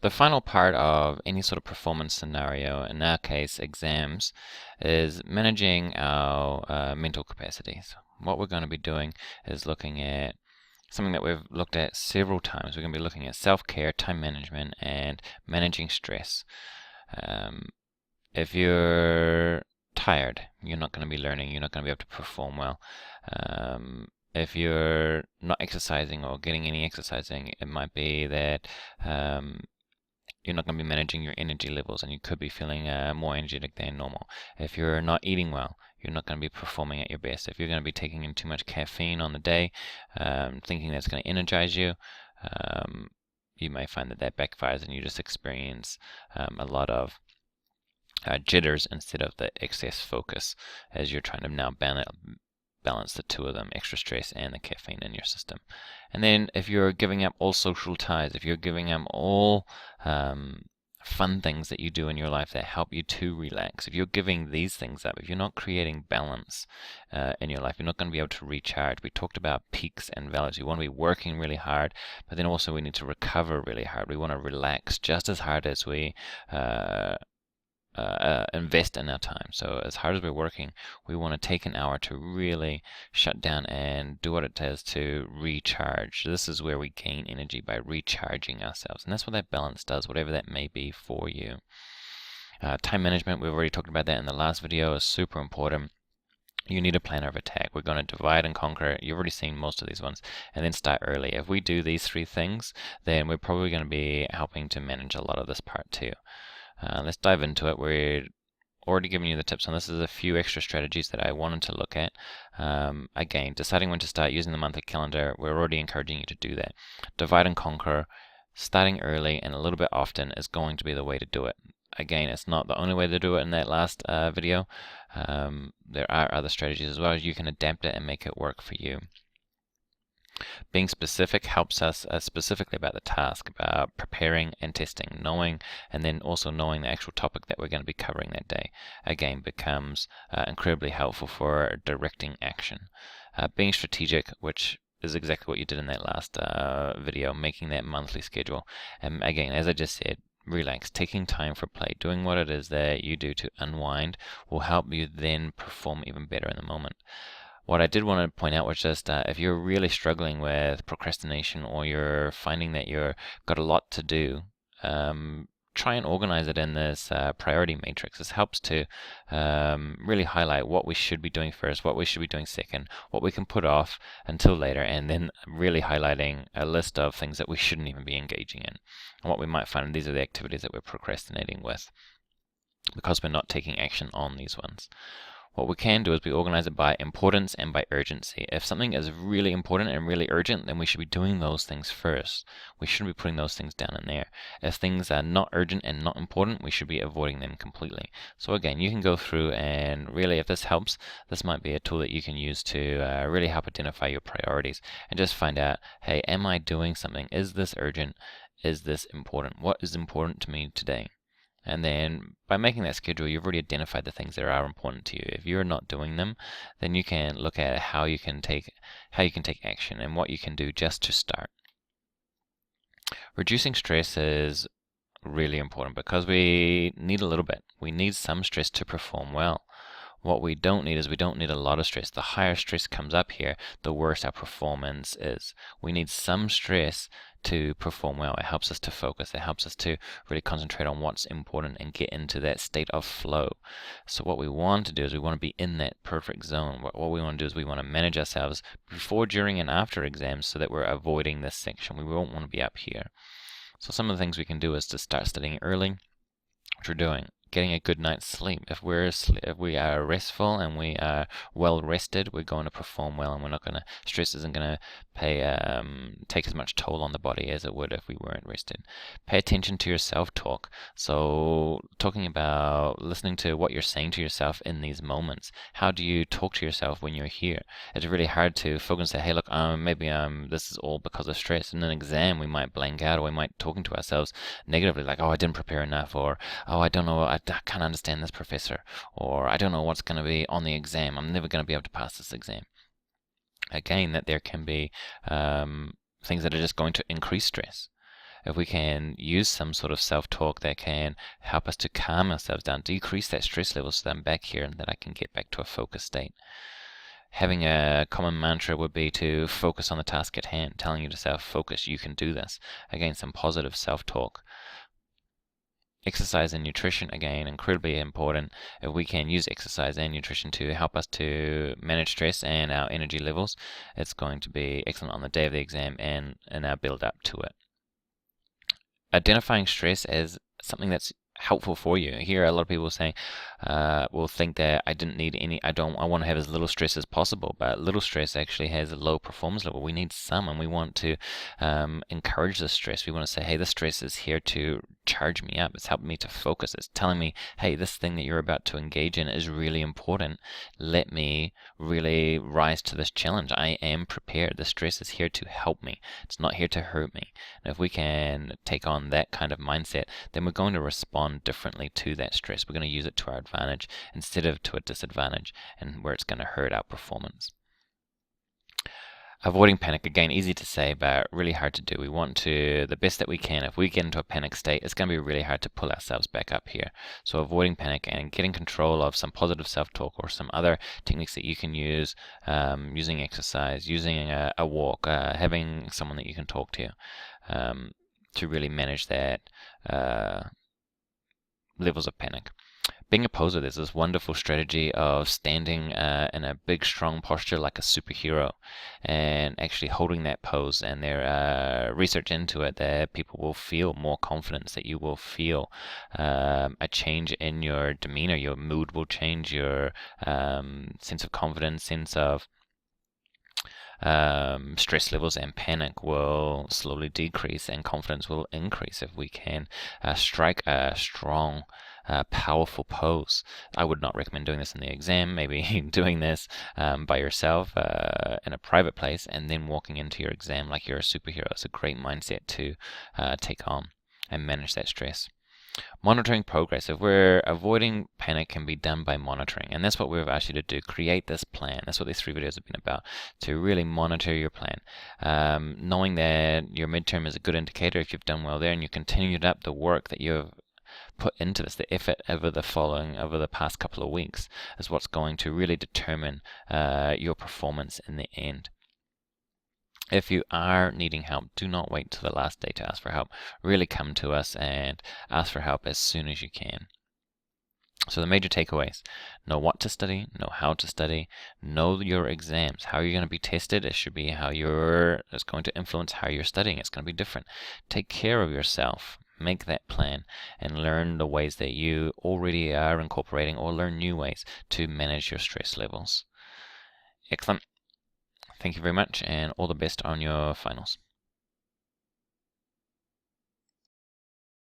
The final part of any sort of performance scenario, in our case exams, is managing our mental capacities. What we're going to be doing is looking at something that we've looked at several times. We're going to be looking at self-care, time management, and managing stress. If you're tired, you're not going to be learning, you're not going to be able to perform well. If you're not exercising or getting any exercising, it might be that you're not going to be managing your energy levels and you could be feeling more energetic than normal. If you're not eating well, you're not going to be performing at your best. If you're going to be taking in too much caffeine on the day, thinking that's going to energize you, you may find that that backfires and you just experience a lot of jitters instead of the excess focus as you're trying to now balance the two of them, extra stress and the caffeine in your system. And then if you're giving up all social ties, if you're giving up all fun things that you do in your life that help you to relax, if you're giving these things up, if you're not creating balance in your life, you're not going to be able to recharge. We talked about peaks and valleys. We want to be working really hard, but then also we need to recover really hard. We want to relax just as hard as we invest in our time. So as hard as we're working, we want to take an hour to really shut down and do what it does to recharge. This is where we gain energy, by recharging ourselves. And that's what that balance does, whatever that may be for you. Time management, we've already talked about that in the last video, is super important. You need a planner of attack. We're going to divide and conquer. You've already seen most of these ones. And then start early. If we do these three things, then we're probably going to be helping to manage a lot of this part too. Let's dive into it. We're already giving you the tips on this. There's a few extra strategies that I wanted to look at. Again, deciding when to start using the monthly calendar, we're already encouraging you to do that. Divide and conquer, starting early and a little bit often is going to be the way to do it. Again, it's not the only way to do it in that last video. There are other strategies as well. You can adapt it and make it work for you. Being specific helps us specifically about the task, about preparing and testing, knowing, and then also knowing the actual topic that we're going to be covering that day. Again, becomes incredibly helpful for directing action. Being strategic, which is exactly what you did in that last video, making that monthly schedule. And again, as I just said, relax, taking time for play, doing what it is that you do to unwind will help you then perform even better in the moment. What I did want to point out was just if you're really struggling with procrastination, or you're finding that you've got a lot to do, try and organize it in this priority matrix. This helps to really highlight what we should be doing first, what we should be doing second, what we can put off until later, and then really highlighting a list of things that we shouldn't even be engaging in. And what we might find, these are the activities that we're procrastinating with because we're not taking action on these ones. What we can do is we organize it by importance and by urgency. If something is really important and really urgent, then we should be doing those things first. We shouldn't be putting those things down in there. If things are not urgent and not important, we should be avoiding them completely. So again, you can go through and really, if this helps, this might be a tool that you can use to really help identify your priorities and just find out, hey, am I doing something? Is this urgent? Is this important? What is important to me today? And then by making that schedule, you've already identified the things that are important to you. If you're not doing them, then you can look at how you can take action and what you can do just to start. Reducing stress is really important because we need a little bit. We need some stress to perform well. What we don't need is we don't need a lot of stress. The higher stress comes up here, the worse our performance is. We need some stress to perform well. It helps us to focus. It helps us to really concentrate on what's important and get into that state of flow. So what we want to do is we want to be in that perfect zone. What we want to do is we want to manage ourselves before, during, and after exams so that we're avoiding this section. We won't want to be up here. So some of the things we can do is to start studying early, which we're doing. Getting a good night's sleep. If we are restful and we are well rested, we're going to perform well, and stress isn't going to take as much toll on the body as it would if we weren't rested. Pay attention to your self-talk. So talking about listening to what you're saying to yourself in these moments. How do you talk to yourself when you're here? It's really hard to focus and say, hey, look, maybe this is all because of stress. In an exam, we might blank out, or we might talking to ourselves negatively, like, oh, I didn't prepare enough, or oh, I don't know, I can't understand this professor, or I don't know what's going to be on the exam. I'm never going to be able to pass this exam. Again, that there can be things that are just going to increase stress. if we can use some sort of self-talk that can help us to calm ourselves down, decrease that stress level so that I'm back here and that I can get back to a focused state. Having a common mantra would be to focus on the task at hand, telling yourself, focus, you can do this. Again, some positive self-talk. Exercise and nutrition, again, incredibly important. If we can use exercise and nutrition to help us to manage stress and our energy levels, it's going to be excellent on the day of the exam and in our build up to it. Identifying stress as something that's helpful for you. Here, a lot of people saying, will think that I didn't need any. I want to have as little stress as possible. But little stress actually has a low performance level. We need some, and we want to encourage the stress. We want to say, hey, this stress is here to charge me up. It's helping me to focus. It's telling me, hey, this thing that you're about to engage in is really important. Let me really rise to this challenge. I am prepared. The stress is here to help me. It's not here to hurt me. And if we can take on that kind of mindset, then we're going to respond differently to that stress. We're going to use it to our advantage instead of to a disadvantage, and where it's going to hurt our performance. Avoiding panic, again, easy to say, but really hard to do. We want to, the best that we can, if we get into a panic state, it's going to be really hard to pull ourselves back up here. So avoiding panic and getting control of some positive self-talk or some other techniques that you can use, using exercise, using a walk, having someone that you can talk to really manage that levels of panic. Being a poser, there's this wonderful strategy of standing in a big, strong posture like a superhero and actually holding that pose. And there research into it that people will feel more confidence, that you will feel a change in your demeanor, your mood will change, your sense of confidence, sense of stress levels and panic will slowly decrease and confidence will increase if we can strike a strong powerful pose. I would not recommend doing this in the exam. Maybe doing this by yourself in a private place and then walking into your exam like you're a superhero. It's a great mindset to take on and manage that stress. Monitoring progress. If we're avoiding panic, can be done by monitoring, and that's what we've asked you to do. Create this plan. That's what these 3 videos have been about, to really monitor your plan. Knowing that your midterm is a good indicator if you've done well there and you continued up the work that you've put into this, the effort over the past couple of weeks is what's going to really determine your performance in the end. If you are needing help, do not wait till the last day to ask for help. Really come to us and ask for help as soon as you can. So the major takeaways: know what to study, know how to study, know your exams, how you're going to be tested. It should be it's going to influence how you're studying. It's going to be different. Take care of yourself. Make that plan and learn the ways that you already are incorporating, or learn new ways to manage your stress levels. Excellent. Thank you very much, and all the best on your finals.